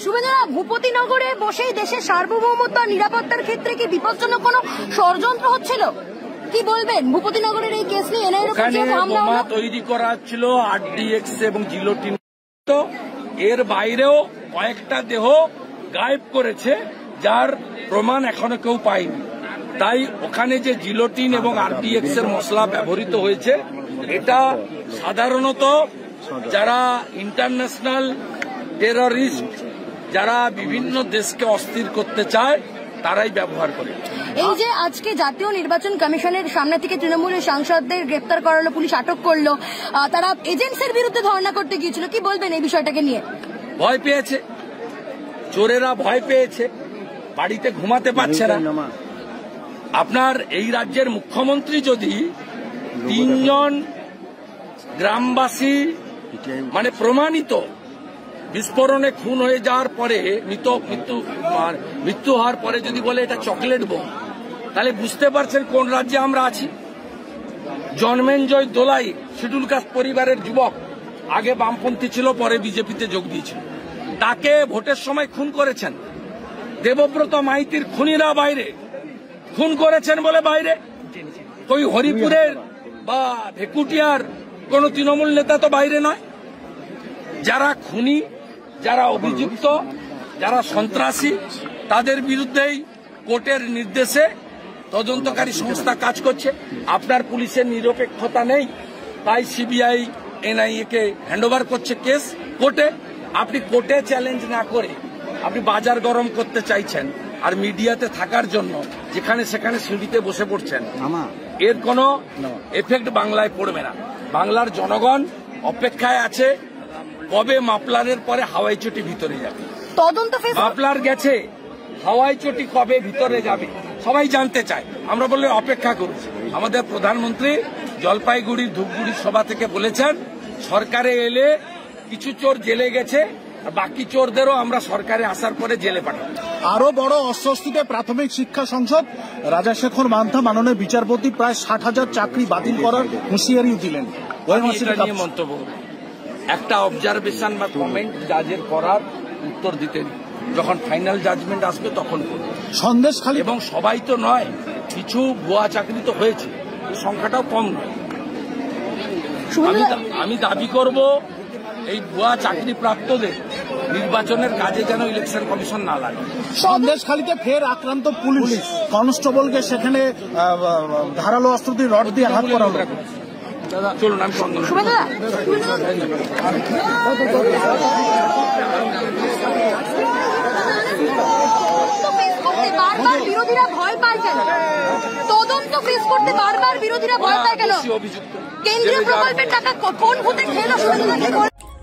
শুভেন্দুরা, ভূপতিনগরে বসেই দেশের সার্বভৌমত্ব আর নিরাপত্তার ক্ষেত্রে কি বিপজ্জনক কোনো ষড়যন্ত্র হচ্ছিল? কি বলবেন ভূপতিনগরের এই কেস নিয়ে? বোমা তৈরি করা ছিল আরডিএক্স এবং জিলোটিন, এর বাইরেও কয়েকটা দেহ গায়েব করেছে যার প্রমাণ এখনো কেউ পায়নি। তাই ওখানে যে জিলোটিন এবং আরডিএক্স এর মশলা ব্যবহৃত হয়েছে, এটা সাধারণত যারা ইন্টারন্যাশনাল টেররিস্ট, যারা বিভিন্ন দেশকে অস্থির করতে চায়, তারাই ব্যবহার করে। এই যে আজকে জাতীয় নির্বাচন কমিশনের সামনে থেকে তৃণমূলের সাংসদদের গ্রেপ্তার করালো, পুলিশ আটক করলো, তারা এজেন্টসের বিরুদ্ধে ধর্ণা করতে গিয়েছিল, কি বলবেন এই বিষয়টাকে নিয়ে? ভয় পেয়েছে, চোরেরা ভয় পেয়েছে, বাড়িতে ঘুমাতে পারছে না। আপনার এই রাজ্যের মুখ্যমন্ত্রী যদি 3 জন গ্রামবাসী মানে প্রমাণিত বিস্ফোরণে খুন হয়ে যাওয়ার পরে মৃত্যু হওয়ার পরে যদি বলে এটা চকলেট বোম, তাহলে বুঝতে পারছেন কোন রাজ্যে আমরা আছি। জন্মেঞ্জয় দোলাই শিডিউল কাস্ট পরিবারের যুবক, আগে বামপন্থী ছিল, পরে বিজেপিতে যোগ দিয়েছিল, তাকে ভোটের সময় খুন করেছেন। দেবব্রত মাইতির খুনিরা বাইরে, খুন করেছেন বলে বাইরে। ওই হরিপুরের বা ভেকুটিয়ার কোন তৃণমূল নেতা তো বাইরে নয়। যারা খুনি, যারা অভিযুক্ত, যারা সন্ত্রাসী, তাদের বিরুদ্ধেই কোর্টের নির্দেশে তদন্তকারী সংস্থা কাজ করছে। আপনার পুলিশের নিরপেক্ষতা নেই, তাই সিবিআই এনআইএ কে হ্যান্ডওভার করছে কেস কোর্টে। আপনি কোর্টে চ্যালেঞ্জ না করে আপনি বাজার গরম করতে চাইছেন, আর মিডিয়াতে থাকার জন্য যেখানে সেখানে সিঁড়িতে বসে পড়ছেন। এর কোনো এফেক্ট বাংলায় পড়বে না। বাংলার জনগণ অপেক্ষায় আছে কবে মাপলারের পরে হাওয়াই চটি ভিতরে যাবে। মাপলার গেছে, হাওয়াই চটি কবে ভিতরে যাবে সবাই জানতে চায়। আমরা বললে অপেক্ষা করছি। আমাদের প্রধানমন্ত্রী জলপাইগুড়ির ধূপগুড়ির সভা থেকে বলেছেন, সরকারে এলে কিছু চোর জেলে গেছে, বাকি চোরদেরও আমরা সরকারে আসার পরে জেলে পাঠাবো। আরো বড় অস্বস্তিতে প্রাথমিক শিক্ষা সংসদ। রাজাশেখর মান্থা মাননীয় বিচারপতি প্রায় 60,000 চাকরি বাতিল করার হুঁশিয়ারি দিলেন। মন্তব্য, একটা অবজারভেশন বা কমেন্ট জাজের করার উত্তর দিতেন, যখন ফাইনাল জাজমেন্ট আসবে তখন সন্দেশখালী। এবং সবাই তো নয়, কিছু ভুয়া চাকরি তো হয়েছে, সংখ্যাটাও কম নয়। আমি দাবি করব এই ভুয়া চাকরি প্রাপ্তদের নির্বাচনের কাজে যেন ইলেকশন কমিশন না লাগে। সন্দেশখালীতে ফের আক্রান্ত পুলিশ কনস্টেবলকে সেখানে ধারালো অস্ত্র দিয়ে রড দিয়ে আঘাত করা হলো। চলুন আমি বিরোধীরা ভয় পায় কেন? তদন্ত ফেস করতে বারবার বিরোধীরা ভয় পায় কেন? কেন্দ্রীয় প্রকল্পের টাকা কোন ভূতে খেলো?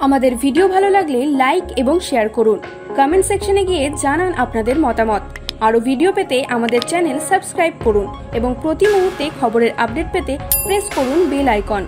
আমাদের ভিডিও ভালো লাগলে লাইক এবং শেয়ার করুন। কমেন্ট সেকশনে গিয়ে জানান আপনাদের মতামত। আরও ভিডিও পেতে আমাদের চ্যানেল সাবস্ক্রাইব করুন এবং প্রতি মুহূর্তে খবরের আপডেট পেতে প্রেস করুন বেল আইকন।